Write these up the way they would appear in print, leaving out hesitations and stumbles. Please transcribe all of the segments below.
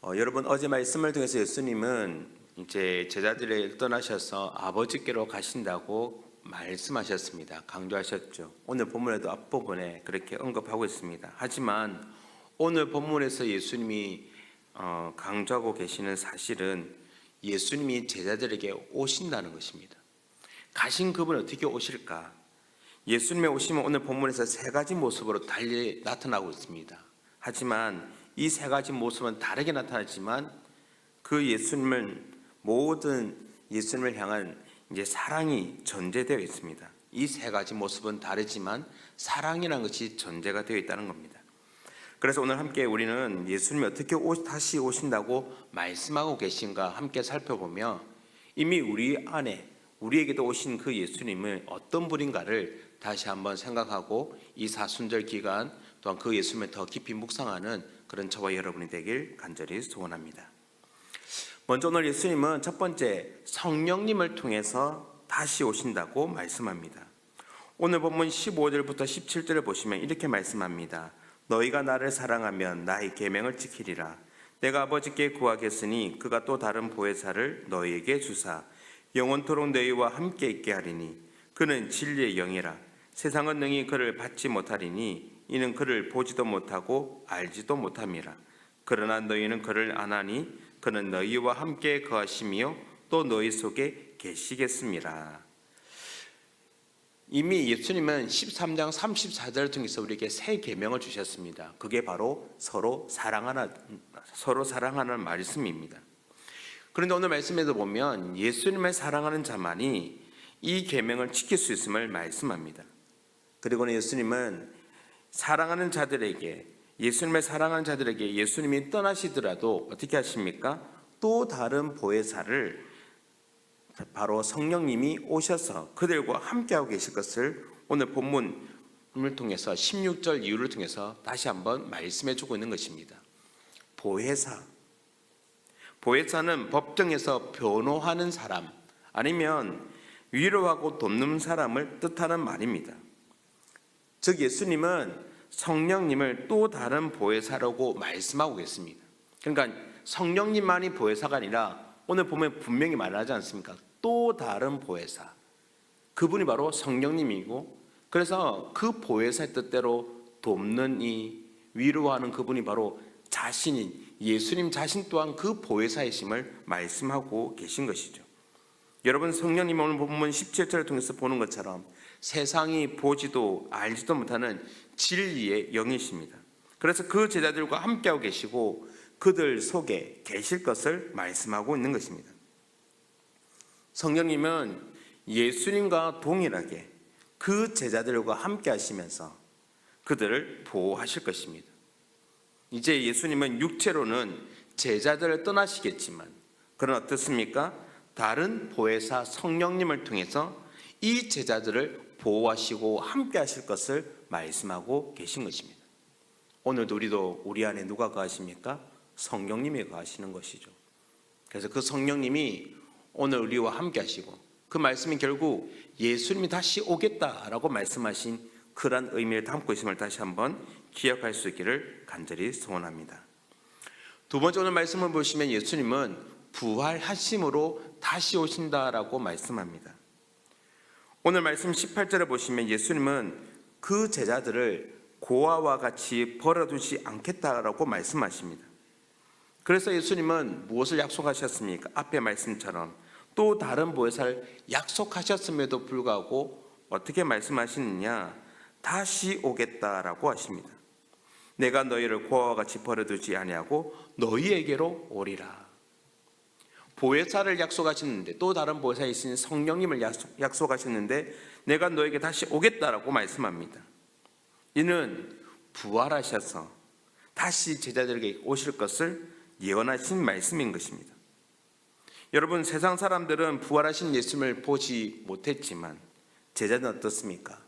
여러분 어제 말씀을 통해서 예수님은 이제 제자들을 떠나셔서 아버지께로 가신다고 말씀하셨습니다. 강조하셨죠. 오늘 본문에도 앞부분에 그렇게 언급하고 있습니다. 하지만 오늘 본문에서 예수님이 강조하고 계시는 사실은 예수님이 제자들에게 오신다는 것입니다. 가신 그분이 어떻게 오실까? 예수님의 오심은 오늘 본문에서 세 가지 모습으로 달리 나타나고 있습니다. 하지만 이 세 가지 모습은 다르게 나타나지만 그 예수님은 모든 예수님을 향한 이제 사랑이 전제되어 있습니다. 이 세 가지 모습은 다르지만 사랑이라는 것이 전제가 되어 있다는 겁니다. 그래서 오늘 함께 우리는 예수님이 어떻게 다시 오신다고 말씀하고 계신가 함께 살펴보며 이미 우리 안에 우리에게도 오신 그 예수님을 어떤 분인가를 다시 한번 생각하고 이 사순절 기간 또한 그 예수님을 더 깊이 묵상하는 그런 저와 여러분이 되길 간절히 소원합니다. 먼저 오늘 예수님은 첫 번째 성령님을 통해서 다시 오신다고 말씀합니다. 오늘 본문 15절부터 17절을 보시면 이렇게 말씀합니다. 너희가 나를 사랑하면 나의 계명을 지키리라. 내가 아버지께 구하겠으니 그가 또 다른 보혜사를 너희에게 주사 영원토록 너희와 함께 있게 하리니 그는 진리의 영이라. 세상은 능히 그를 받지 못하리니 이는 그를 보지도 못하고 알지도 못함이라. 그러나 너희는 그를 아나니 그는 너희와 함께 거하시며 또 너희 속에 계시겠습니다. 이미 예수님은 13장 34절을 통해서 우리에게 새 계명을 주셨습니다. 그게 바로 서로 사랑하는 말씀입니다. 그런데 오늘 말씀에도 보면 예수님을 사랑하는 자만이 이 계명을 지킬 수 있음을 말씀합니다. 그리고는 예수님은 사랑하는 자들에게 예수님을 사랑하는 자들에게 예수님이 떠나시더라도 어떻게 하십니까? 또 다른 보혜사를 바로 성령님이 오셔서 그들과 함께하고 계실 것을 오늘 본문을 통해서 16절 이유를 통해서 다시 한번 말씀해 주고 있는 것입니다. 보혜사는 법정에서 변호하는 사람 아니면 위로하고 돕는 사람을 뜻하는 말입니다. 즉 예수님은 성령님을 또 다른 보혜사라고 말씀하고 계십니다. 그러니까 성령님만이 보혜사가 아니라 오늘 보면 분명히 말하지 않습니까? 또 다른 보혜사, 그분이 바로 성령님이고 그래서 그 보혜사의 뜻대로 돕는 이 위로하는 그분이 바로 자신인 예수님 자신 또한 그 보혜사이심을 말씀하고 계신 것이죠. 여러분 성령님 오늘 본문 17절을 통해서 보는 것처럼 세상이 보지도 알지도 못하는 진리의 영이십니다. 그래서 그 제자들과 함께하고 계시고 그들 속에 계실 것을 말씀하고 있는 것입니다. 성령님은 예수님과 동일하게 그 제자들과 함께 하시면서 그들을 보호하실 것입니다. 이제 예수님은 육체로는 제자들을 떠나시겠지만 그런 어떻습니까? 다른 보혜사 성령님을 통해서 이 제자들을 보호하시고 함께 하실 것을 말씀하고 계신 것입니다. 오늘도 우리도 우리 안에 누가 거하십니까? 성령님이 거하시는 것이죠. 그래서 그 성령님이 오늘 우리와 함께 하시고 그 말씀이 결국 예수님이 다시 오겠다라고 말씀하신 그러한 의미를 담고 있음을 다시 한번 기억할 수 있기를 간절히 소원합니다. 두 번째 오늘 말씀을 보시면 예수님은 부활하심으로 다시 오신다라고 말씀합니다. 오늘 말씀 18절에 보시면 예수님은 그 제자들을 고아와 같이 버려두지 않겠다라고 말씀하십니다. 그래서 예수님은 무엇을 약속하셨습니까? 앞의 말씀처럼 또 다른 보혜사를 약속하셨음에도 불구하고 어떻게 말씀하시느냐? 다시 오겠다라고 하십니다. 내가 너희를 고아와 같이 버려두지 아니하고 너희에게로 오리라. 보혜사를 약속하셨는데 또 다른 보혜사이신 성령님을 약속하셨는데 내가 너에게 다시 오겠다라고 말씀합니다. 이는 부활하셔서 다시 제자들에게 오실 것을 예언하신 말씀인 것입니다. 여러분 세상 사람들은 부활하신 예수님을 보지 못했지만 제자들은 어떻습니까?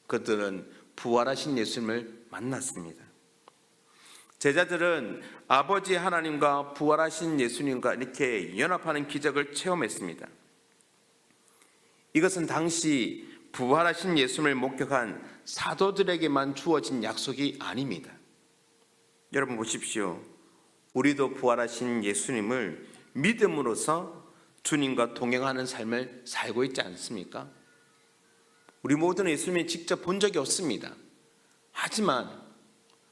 그들은 부활하신 예수님을 만났습니다. 제자들은 아버지 하나님과 부활하신 예수님과 이렇게 연합하는 기적을 체험했습니다. 이것은 당시 부활하신 예수님을 목격한 사도들에게만 주어진 약속이 아닙니다. 여러분 보십시오. 우리도 부활하신 예수님을 믿음으로써 주님과 동행하는 삶을 살고 있지 않습니까? 우리 모두는 예수님을 직접 본 적이 없습니다. 하지만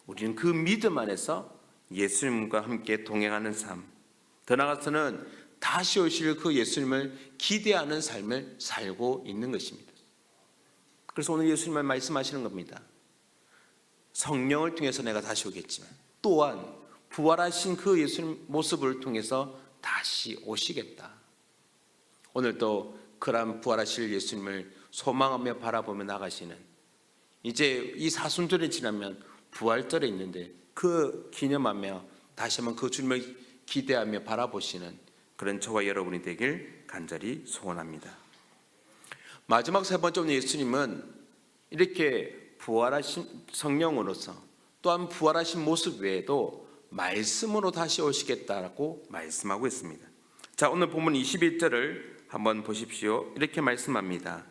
우리는 그 믿음 안에서 예수님과 함께 동행하는 삶, 더 나아가서는 다시 오실 그 예수님을 기대하는 삶을 살고 있는 것입니다. 그래서 오늘 예수님은 말씀하시는 겁니다. 성령을 통해서 내가 다시 오겠지만 또한 부활하신 그 예수님 모습을 통해서 다시 오시겠다. 오늘도 그러한 부활하실 예수님을 소망하며 바라보며 나가시는, 이제 이 사순절이 지나면 부활절이 있는데 그 기념하며 다시 한번 그 주님을 기대하며 바라보시는 그런 저와 여러분이 되길 간절히 소원합니다. 마지막 세 번째 오늘 예수님은 이렇게 부활하신 성령으로서 또한 부활하신 모습 외에도 말씀으로 다시 오시겠다라고 말씀하고 있습니다. 자, 오늘 본문 21절을 한번 보십시오. 이렇게 말씀합니다.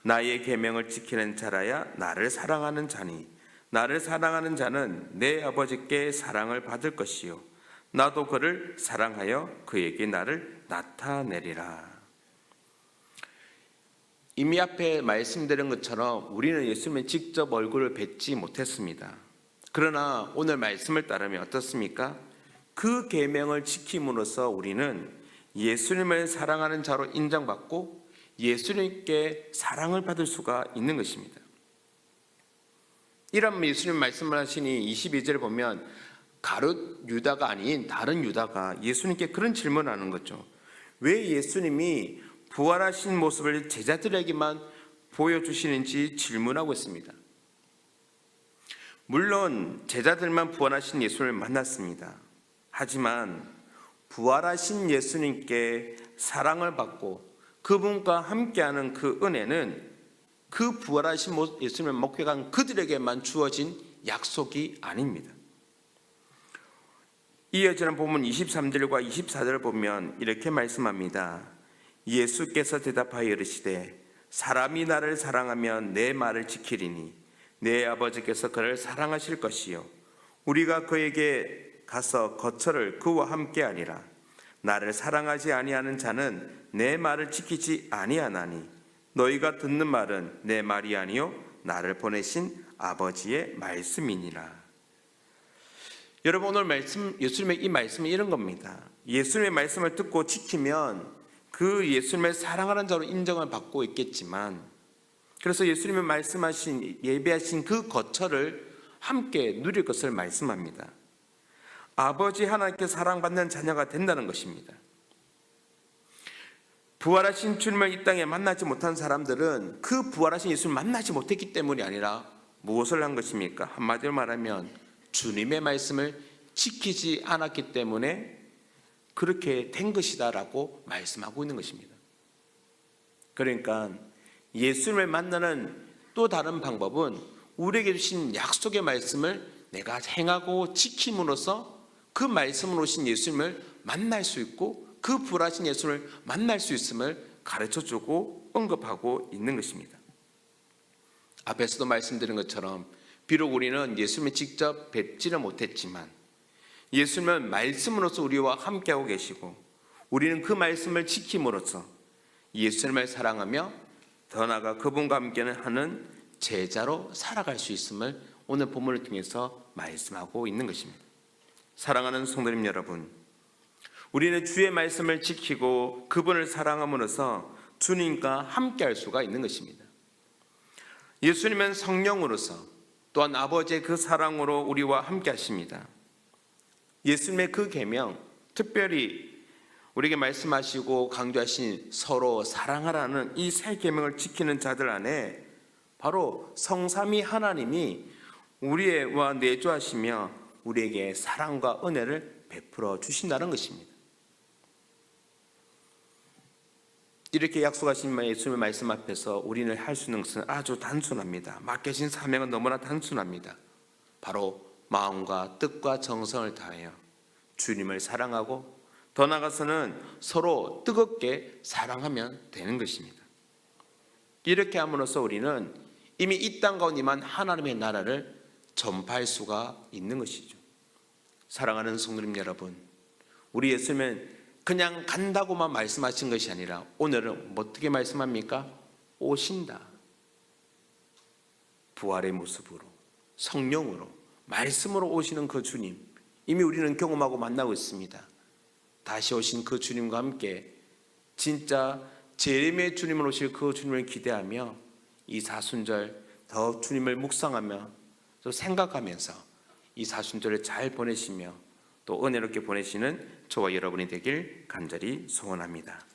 나의 계명을 지키는 자라야 나를 사랑하는 자니 나를 사랑하는 자는 내 아버지께 사랑을 받을 것이요 나도 그를 사랑하여 그에게 나를 나타내리라. 이미 앞에 말씀드린 것처럼 우리는 예수님의 직접 얼굴을 뵙지 못했습니다. 그러나 오늘 말씀을 따르면 어떻습니까? 그 계명을 지킴으로써 우리는 예수님을 사랑하는 자로 인정받고 예수님께 사랑을 받을 수가 있는 것입니다. 이런 예수님 말씀을 하시니 22절을 보면 가룟 유다가 아닌 다른 유다가 예수님께 그런 질문을 하는 거죠. 왜 예수님이 부활하신 모습을 제자들에게만 보여주시는지 질문하고 있습니다. 물론 제자들만 부활하신 예수를 만났습니다. 하지만 부활하신 예수님께 사랑을 받고 그분과 함께하는 그 은혜는 그 부활하신 예수님을 목격한 그들에게만 주어진 약속이 아닙니다. 이어지는 본문 23절과 24절을 보면 이렇게 말씀합니다. 예수께서 대답하여 이르시되 사람이 나를 사랑하면 내 말을 지키리니 내 아버지께서 그를 사랑하실 것이요 우리가 그에게 가서 거처를 그와 함께하리라. 나를 사랑하지 아니하는 자는 내 말을 지키지 아니하나니 너희가 듣는 말은 내 말이 아니요 나를 보내신 아버지의 말씀이니라. 여러분, 오늘 말씀, 예수님의 이 말씀은 이런 겁니다. 예수님의 말씀을 듣고 지키면 그 예수님을 사랑하는 자로 인정을 받고 있겠지만, 그래서 예수님이 말씀하신 예배하신 그 거처를 함께 누릴 것을 말씀합니다. 아버지 하나님께 사랑받는 자녀가 된다는 것입니다. 부활하신 주님을 이 땅에 만나지 못한 사람들은 그 부활하신 예수님을 만나지 못했기 때문이 아니라 무엇을 한 것입니까? 한마디로 말하면 주님의 말씀을 지키지 않았기 때문에 그렇게 된 것이다라고 말씀하고 있는 것입니다. 그러니까 예수님을 만나는 또 다른 방법은 우리에게 주신 약속의 말씀을 내가 행하고 지킴으로써 그 말씀으로 오신 예수님을 만날 수 있고 그 부활하신 예수님을 만날 수 있음을 가르쳐주고 언급하고 있는 것입니다. 앞에서도 말씀드린 것처럼 비록 우리는 예수님을 직접 뵙지는 못했지만 예수님은 말씀으로서 우리와 함께하고 계시고 우리는 그 말씀을 지킴으로써 예수님을 사랑하며 더 나아가 그분과 함께하는 제자로 살아갈 수 있음을 오늘 본문을 통해서 말씀하고 있는 것입니다. 사랑하는 성도님 여러분, 우리는 주의 말씀을 지키고 그분을 사랑함으로써 주님과 함께할 수가 있는 것입니다. 예수님은 성령으로서 또한 아버지의 그 사랑으로 우리와 함께 하십니다. 예수님의 그 계명, 특별히 우리에게 말씀하시고 강조하신 서로 사랑하라는 이 세 계명을 지키는 자들 안에 바로 성삼위 하나님이 우리와 내주하시며 우리에게 사랑과 은혜를 베풀어 주신다는 것입니다. 이렇게 약속하신 예수님의 말씀 앞에서 우리는 할 수 있는 것은 아주 단순합니다. 맡겨진 사명은 너무나 단순합니다. 바로 마음과 뜻과 정성을 다하여 주님을 사랑하고 더 나아가서는 서로 뜨겁게 사랑하면 되는 것입니다. 이렇게 함으로써 우리는 이미 이 땅 가운데만 하나님의 나라를 전파할 수가 있는 것이죠. 사랑하는 성도님 여러분, 우리 예수님은 그냥 간다고만 말씀하신 것이 아니라 오늘은 어떻게 말씀합니까? 오신다. 부활의 모습으로, 성령으로, 말씀으로 오시는 그 주님, 이미 우리는 경험하고 만나고 있습니다. 다시 오신 그 주님과 함께 진짜 재림의 주님을 오실 그 주님을 기대하며 이 사순절 더 주님을 묵상하며 또 생각하면서 이 사순절을 잘 보내시며 또 은혜롭게 보내시는 저와 여러분이 되길 간절히 소원합니다.